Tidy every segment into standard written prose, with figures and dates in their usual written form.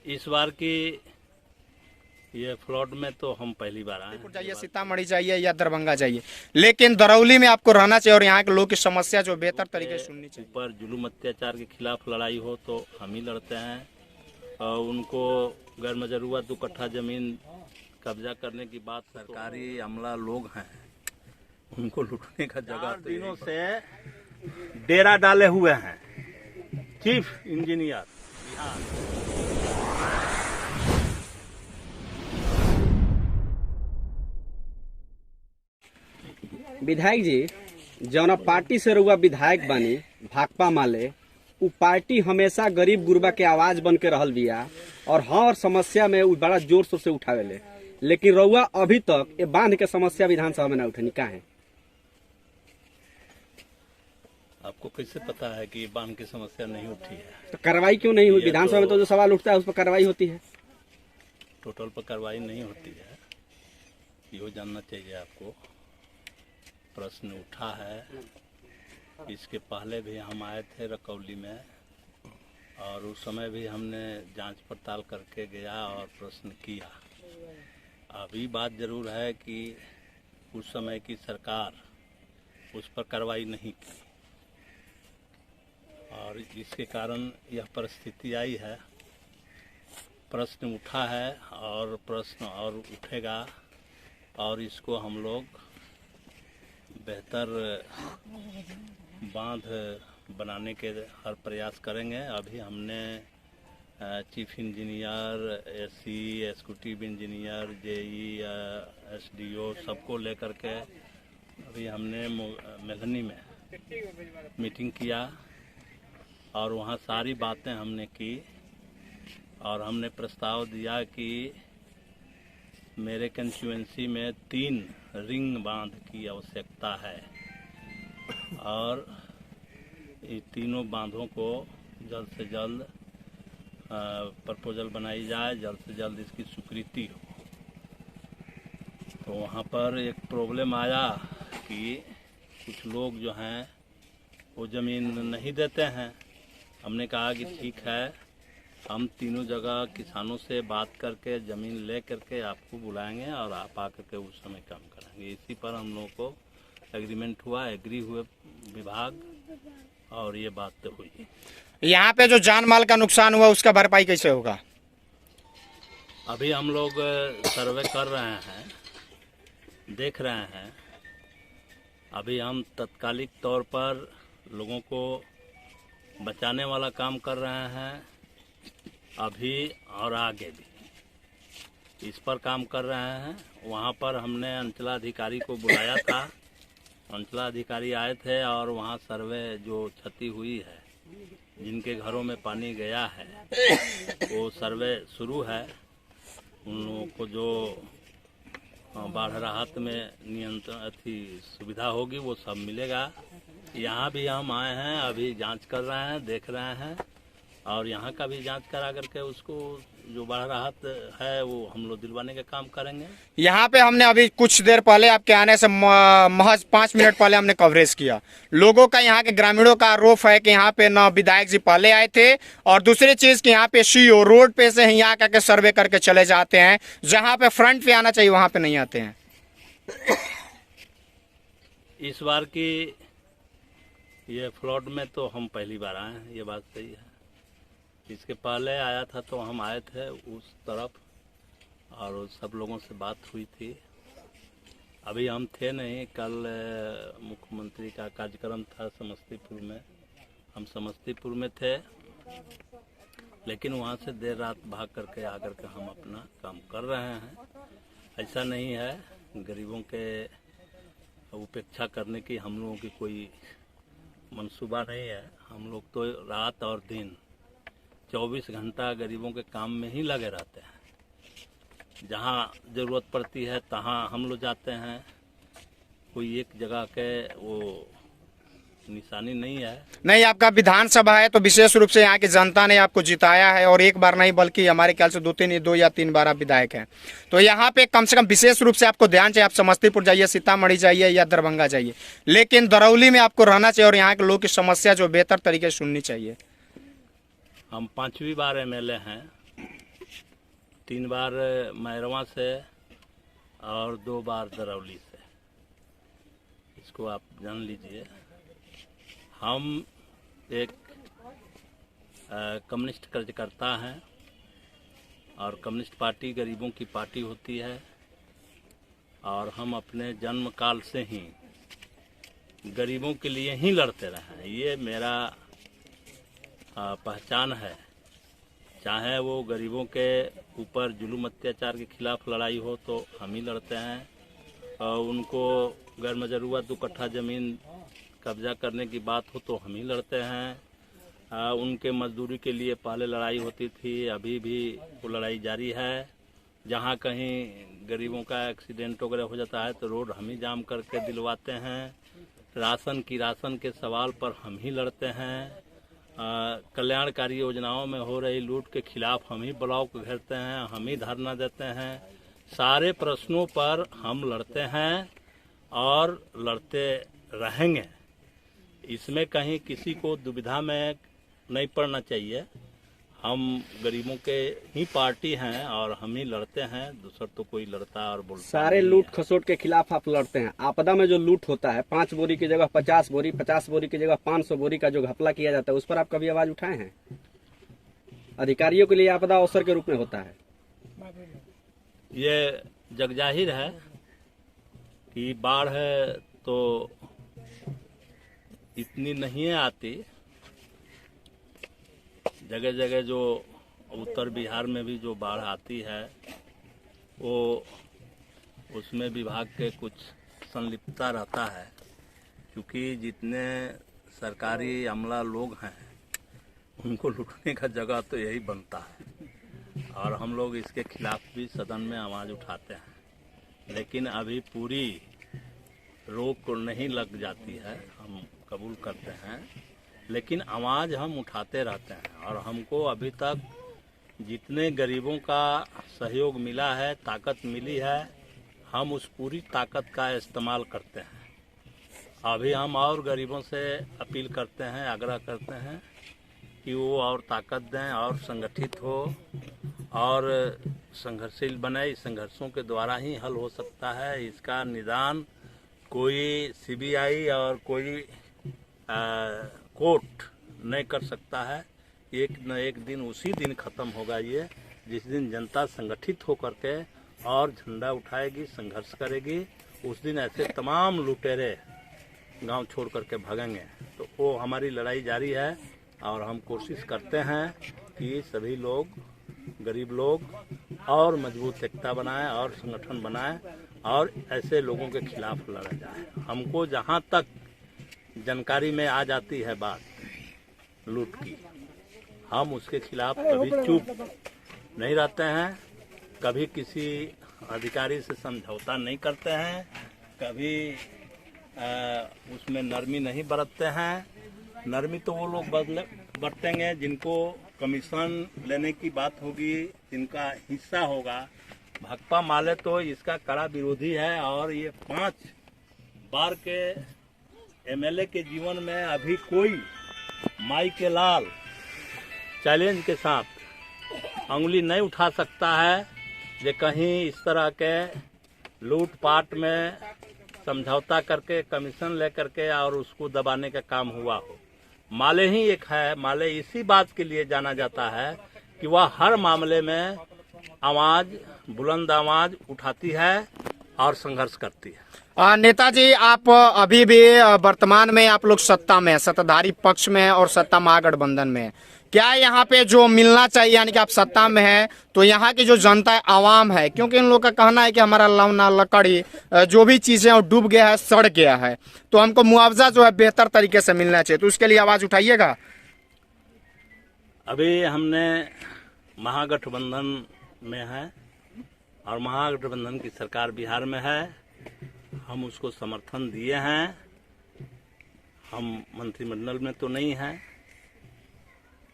इस बार की ये फ्लड में तो हम पहली बार आए हैं। जाइए, सीतामढ़ी जाइए या दरभंगा जाइए, लेकिन दरौली में आपको रहना चाहिए और यहाँ के लोग की समस्या जो बेहतर तरीके से सुननी चाहिए। ऊपर जुल्म अत्याचार के खिलाफ लड़ाई हो तो हम ही लड़ते हैं, और उनको गैर मजरूआ 2 कट्ठा जमीन कब्जा करने की बात, सरकारी अमला लोग हैं, उनको लूटने का जगह दिनों से डेरा डाले हुए हैं। Chief engineer Bihar. विधायक जी, जौना पार्टी से रउआ विधायक बानी, भाकपा माले, उ पार्टी हमेशा गरीब गुरबा के आवाज बन के रहल बिया और हर समस्या में उ बड़ा जोर शोर से उठावेले, लेकिन रउआ अभी तक ये बांध के समस्या विधानसभा में ना उठनी काहे? आपको कैसे पता है कि बांध की समस्या नहीं उठी है? तो कार्रवाई क्यों नहीं हुई? विधानसभा में तो जो सवाल उठता है उस पर कार्रवाई होती है। टोटल पर कार्रवाई नहीं होती है, ये जानना चाहिए आपको। प्रश्न उठा है, इसके पहले भी हम आए थे रकौली में, और उस समय भी हमने जांच पड़ताल करके गया और प्रश्न किया। अभी बात जरूर है कि उस समय की सरकार उस पर कार्रवाई नहीं की, और इसके कारण यह परिस्थिति आई है। प्रश्न उठा है और प्रश्न और उठेगा, और इसको हम लोग बेहतर बांध बनाने के हर प्रयास करेंगे। अभी हमने chief engineer, SC, executive engineer, JE, SDO सबको लेकर के अभी हमने मेलहनी में मीटिंग किया, और वहाँ सारी बातें हमने की, और हमने प्रस्ताव दिया कि मेरे कंस्टिट्यूएंसी में 3 रिंग बांध की आवश्यकता है, और ये तीनों बांधों को जल्द से जल्द प्रपोजल बनाई जाए, जल्द से जल्द इसकी स्वीकृति हो। तो वहाँ पर एक प्रॉब्लम आया कि कुछ लोग जो हैं वो ज़मीन नहीं देते हैं। हमने कहा कि ठीक है, हम तीनों जगह किसानों से बात करके ज़मीन ले करके आपको बुलाएंगे और आप आकर के उस समय काम करेंगे। इसी पर हम लोगों को एग्रीमेंट हुआ, एग्री हुए विभाग, और ये बात तो हुई। यहाँ पे जो जान माल का नुकसान हुआ उसका भरपाई कैसे होगा? अभी हम लोग सर्वे कर रहे हैं, देख रहे हैं। अभी हम तत्कालिक तौर पर लोगों को बचाने वाला काम कर रहे हैं, अभी और आगे भी इस पर काम कर रहे हैं। वहाँ पर हमने अंचलाधिकारी को बुलाया था, अंचलाधिकारी आए थे, और वहाँ सर्वे जो क्षति हुई है, जिनके घरों में पानी गया है, वो सर्वे शुरू है। उन लोगों को जो बाढ़ राहत में नियंत्रण सुविधा होगी वो सब मिलेगा। यहाँ भी हम आए हैं, अभी जांच कर रहे हैं, देख रहे हैं, और यहाँ का भी जांच करा करके उसको जो बाढ़ राहत है वो हम लोग दिलवाने का काम करेंगे। यहाँ पे हमने अभी कुछ देर पहले आपके आने से महज 5 मिनट पहले हमने कवरेज किया। लोगों का, यहाँ के ग्रामीणों का आरोप है कि यहाँ पे न विधायक जी पहले आए थे, और दूसरी चीज कि यहाँ पे सीओ रोड पे से ही यहाँ करके सर्वे करके चले जाते हैं, जहाँ पे फ्रंट पे आना चाहिए वहाँ पे नहीं आते हैं। इस बार की ये फ्लड में तो हम पहली बार आए हैं, ये बात सही है। इसके पहले आया था तो हम आए थे उस तरफ, और सब लोगों से बात हुई थी। अभी हम थे नहीं, कल मुख्यमंत्री का कार्यक्रम था समस्तीपुर में, हम समस्तीपुर में थे, लेकिन वहाँ से देर रात भाग करके आकर के हम अपना काम कर रहे हैं। ऐसा नहीं है, गरीबों के उपेक्षा करने की हम लोगों की कोई मंसूबा नहीं है। हम लोग तो रात और दिन 24 घंटा गरीबों के काम में ही लगे रहते हैं। जहाँ ज़रूरत पड़ती है तहाँ हम लोग जाते हैं, कोई एक जगह के वो निशानी नहीं है। नहीं, आपका विधानसभा है तो विशेष रूप से यहाँ की जनता ने आपको जिताया है, और एक बार नहीं बल्कि हमारे ख्याल से 2 या 3 बार आप विधायक हैं। तो यहाँ पे कम से कम विशेष रूप से आपको ध्यान चाहिए। आप समस्तीपुर जाइए, सीतामढ़ी जाइए या दरभंगा जाइए, लेकिन दरौली में आपको रहना चाहिए और यहाँ के लोगों की समस्या जो बेहतर तरीके से सुननी चाहिए। हम 5वीं बार MLA हैं, 3 बार मैरवा से और 2 बार दरौली से। इसको आप जान लीजिए। हम एक कम्युनिस्ट कार्यकर्ता हैं और कम्युनिस्ट पार्टी गरीबों की पार्टी होती है और हम अपने जन्म काल से ही गरीबों के लिए ही लड़ते रहे हैं। ये मेरा पहचान है। चाहे वो गरीबों के ऊपर जुल्म अत्याचार के खिलाफ लड़ाई हो तो हम ही लड़ते हैं, और उनको गैर मजरूआ 2 कट्ठा ज़मीन कब्जा करने की बात हो तो हम ही लड़ते हैं। उनके मजदूरी के लिए पहले लड़ाई होती थी, अभी भी वो लड़ाई जारी है। जहाँ कहीं गरीबों का एक्सीडेंट वगैरह हो जाता है तो रोड हम ही जाम करके दिलवाते हैं। राशन के सवाल पर हम ही लड़ते हैं। कल्याणकारी योजनाओं में हो रही लूट के खिलाफ हम ही ब्लॉक घेरते हैं, हम ही धरना देते हैं। सारे प्रश्नों पर हम लड़ते हैं और लड़ते रहेंगे। इसमें कहीं किसी को दुविधा में नहीं पड़ना चाहिए। हम गरीबों के ही पार्टी हैं और हम ही लड़ते हैं, दूसरा तो कोई लड़ता और बोलता सारे नहीं लूट है। खसोट के खिलाफ आप लड़ते हैं। आपदा में जो लूट होता है 5 बोरी की जगह 50 बोरी, 50 बोरी की जगह 500 बोरी का जो घपला किया जाता है, उस पर आप कभी आवाज उठाए हैं? अधिकारियों के लिए आपदा अवसर के रूप में होता है। ये जगजाहिर है कि बाढ़ है तो इतनी नहीं आती। जगह जगह जो उत्तर बिहार में भी जो बाढ़ आती है वो उसमें विभाग के कुछ संलिप्तता रहता है, क्योंकि जितने सरकारी अमला लोग हैं उनको लूटने का जगह तो यही बनता है और हम लोग इसके खिलाफ भी सदन में आवाज़ उठाते हैं। लेकिन अभी पूरी रोक नहीं लग जाती है, हम कबूल करते हैं, लेकिन आवाज़ हम उठाते रहते हैं। और हमको अभी तक जितने गरीबों का सहयोग मिला है, ताकत मिली है, हम उस पूरी ताकत का इस्तेमाल करते हैं। अभी हम और गरीबों से अपील करते हैं, आग्रह करते हैं कि वो और ताकत दें और संगठित हो और संघर्षशील बने। इस संघर्षों के द्वारा ही हल हो सकता है। इसका निदान कोई सीबीआई और कोई कोर्ट नहीं कर सकता है। एक न एक दिन उसी दिन ख़त्म होगा ये, जिस दिन जनता संगठित होकर के और झंडा उठाएगी, संघर्ष करेगी। उस दिन ऐसे तमाम लुटेरे गांव छोड़ करके भागेंगे। तो वो हमारी लड़ाई जारी है और हम कोशिश करते हैं कि सभी लोग, गरीब लोग और मजबूत एकता बनाएं और संगठन बनाएं और ऐसे लोगों के खिलाफ लड़ा जाए। हमको जहां तक जानकारी में आ जाती है बात लूट की, हम उसके खिलाफ कभी चुप नहीं रहते हैं, कभी किसी अधिकारी से समझौता नहीं करते हैं, कभी उसमें नरमी नहीं बरतते हैं। नरमी तो वो लोग बरतेंगे जिनको कमीशन लेने की बात होगी, जिनका हिस्सा होगा। भाकपा माले तो इसका कड़ा विरोधी है और ये 5 बार के एमएलए के जीवन में अभी कोई माई के लाल चैलेंज के साथ अंगुली नहीं उठा सकता है कि कहीं इस तरह के लूटपाट में समझौता करके कमीशन लेकर के और उसको दबाने का काम हुआ हो। माले ही एक है, माले इसी बात के लिए जाना जाता है कि वह हर मामले में आवाज, बुलंद आवाज उठाती है और संघर्ष करती है। नेताजी, आप अभी भी वर्तमान में आप लोग सत्ता में, सत्ताधारी पक्ष में और सत्ता महागठबंधन में, क्या यहाँ पे जो मिलना चाहिए, यानी कि आप सत्ता में हैं तो यहाँ की जो जनता है, आवाम है, क्योंकि इन लोगों का कहना है कि हमारा लौना लकड़ी जो भी चीजें और डूब गया है, सड़ गया है, तो हमको मुआवजा जो है बेहतर तरीके से मिलना चाहिए, तो उसके लिए आवाज उठाइएगा। अभी हमने महागठबंधन में है और महागठबंधन की सरकार बिहार में है, हम उसको समर्थन दिए हैं। हम मंत्रिमंडल में तो नहीं हैं,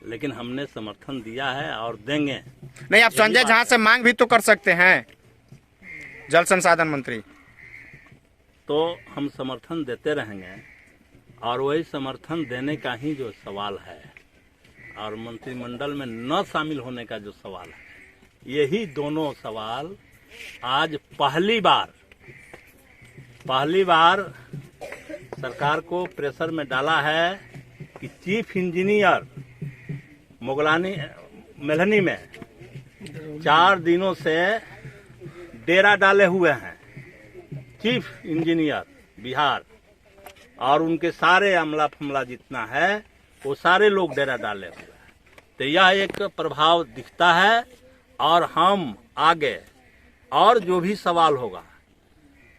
लेकिन हमने समर्थन दिया है और देंगे। नहीं, आप संजय झा से मांग भी तो कर सकते हैं, जल संसाधन मंत्री। तो हम समर्थन देते रहेंगे और वही समर्थन देने का ही जो सवाल है और मंत्रिमंडल में न शामिल होने का जो सवाल है, यही दोनों सवाल आज पहली बार सरकार को प्रेशर में डाला है कि चीफ इंजीनियर मेलहनी में 4 दिनों से डेरा डाले हुए हैं। चीफ इंजीनियर बिहार और उनके सारे अमला फमला जितना है वो सारे लोग डेरा डाले हुए हैं। तो यह एक प्रभाव दिखता है और हम आगे और जो भी सवाल होगा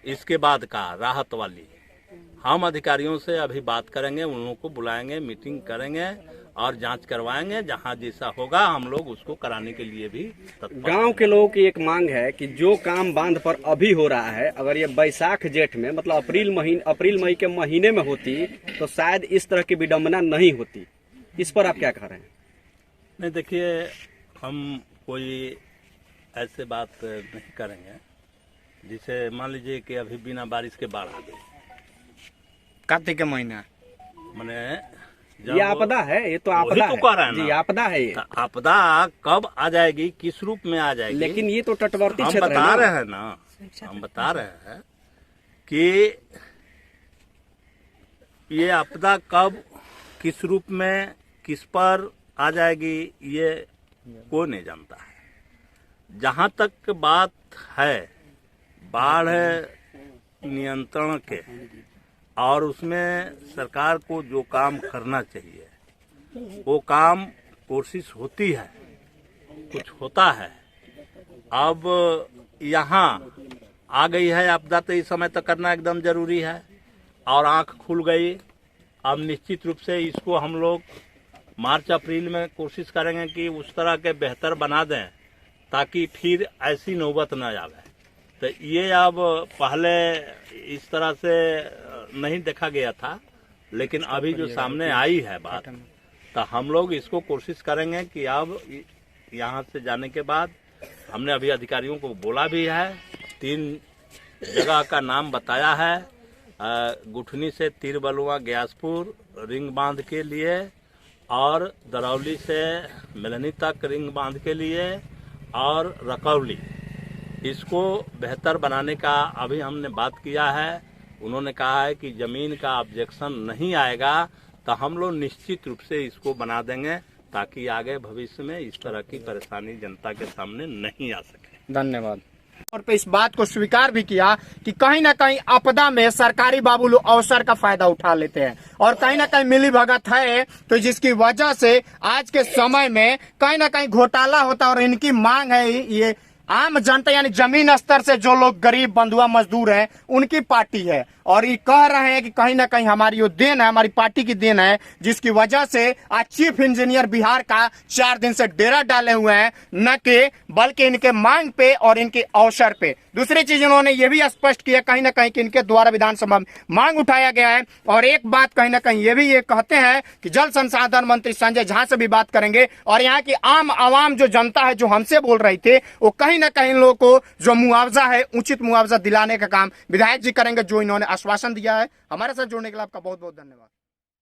इसके बाद का राहत वाली हम अधिकारियों से अभी बात करेंगे, उन लोगों को बुलाएंगे, मीटिंग करेंगे और जांच करवाएंगे। जहां जैसा होगा हम लोग उसको कराने के लिए भी तत्पर। गांव के लोगों की एक मांग है कि जो काम बांध पर अभी हो रहा है, अगर ये बैसाख जेठ में मतलब अप्रैल मई के महीने में होती तो शायद इस तरह की विडंबना नहीं होती। इस पर आप क्या कह रहे हैं? नहीं, देखिए, हम कोई ऐसे बात नहीं करेंगे जिसे मान लीजिए कि अभी बिना बारिश के बाढ़ आ गई कार्तिक के महीना, मैंने ये आपदा है, ये तो आपदा वही तो कह रहे हैं है जी, ना। आपदा है ये। आपदा कब आ जाएगी, किस रूप में आ जाएगी, लेकिन ये तो तटवर्ती हम क्षेत्र है बता ना। रहे हैं ना, हम बता रहे हैं कि ये आपदा कब किस रूप में किस पर आ जाएगी ये कोई नहीं जानता है। जहां तक बात है बाढ़ नियंत्रण के और उसमें सरकार को जो काम करना चाहिए वो काम कोशिश होती है, कुछ होता है। अब यहाँ आ गई है आपदा तो इस समय तक करना एकदम जरूरी है और आंख खुल गई। अब निश्चित रूप से इसको हम लोग मार्च अप्रैल में कोशिश करेंगे कि उस तरह के बेहतर बना दें ताकि फिर ऐसी नौबत न आवे। तो ये अब पहले इस तरह से नहीं देखा गया था, लेकिन अभी जो सामने आई है बात, तो हम लोग इसको कोशिश करेंगे कि अब यहाँ से जाने के बाद हमने अभी अधिकारियों को बोला भी है, 3 जगह का नाम बताया है, गुठनी से तिरबलुआ ग्यासपुर रिंग बांध के लिए और दरौली से मेलहनी तक रिंग बांध के लिए और रकौली, इसको बेहतर बनाने का अभी हमने बात किया है। उन्होंने कहा है कि जमीन का ऑब्जेक्शन नहीं आएगा तो हम लोग निश्चित रूप से इसको बना देंगे ताकि आगे भविष्य में इस तरह की परेशानी जनता के सामने नहीं आ सके। धन्यवाद। और पे इस बात को स्वीकार भी किया कि कहीं ना कहीं आपदा में सरकारी बाबू लोग अवसर का फायदा उठा लेते हैं और कहीं ना कहीं मिली भगत है, तो जिसकी वजह से आज के समय में कहीं ना कहीं घोटाला होता है। और इनकी मांग है, ये आम जनता यानी जमीन स्तर से जो लोग गरीब बंधुआ मजदूर हैं उनकी पार्टी है और ये कह रहे हैं कि कहीं ना कहीं हमारी जो देन है, हमारी पार्टी की देन है, जिसकी वजह से आज चीफ इंजीनियर बिहार का 4 दिन से डेरा डाले हुए हैं, न कि बल्कि इनके मांग पे और इनके अवसर पे। दूसरी चीज उन्होंने ये भी स्पष्ट किया कहीं ना कहीं कि इनके द्वारा विधानसभा में मांग उठाया गया है। और एक बात कहीं ना कहीं ये भी ये कहते हैं कि जल संसाधन मंत्री संजय झा से भी बात करेंगे और यहाँ की आम आवाम जो जनता है जो हमसे बोल रही थे वो कहीं ना कहीं लोगों को जो मुआवजा है उचित मुआवजा दिलाने का काम विधायक जी करेंगे, जो इन्होंने आश्वासन दिया है। हमारे साथ जुड़ने के लिए आपका बहुत बहुत धन्यवाद।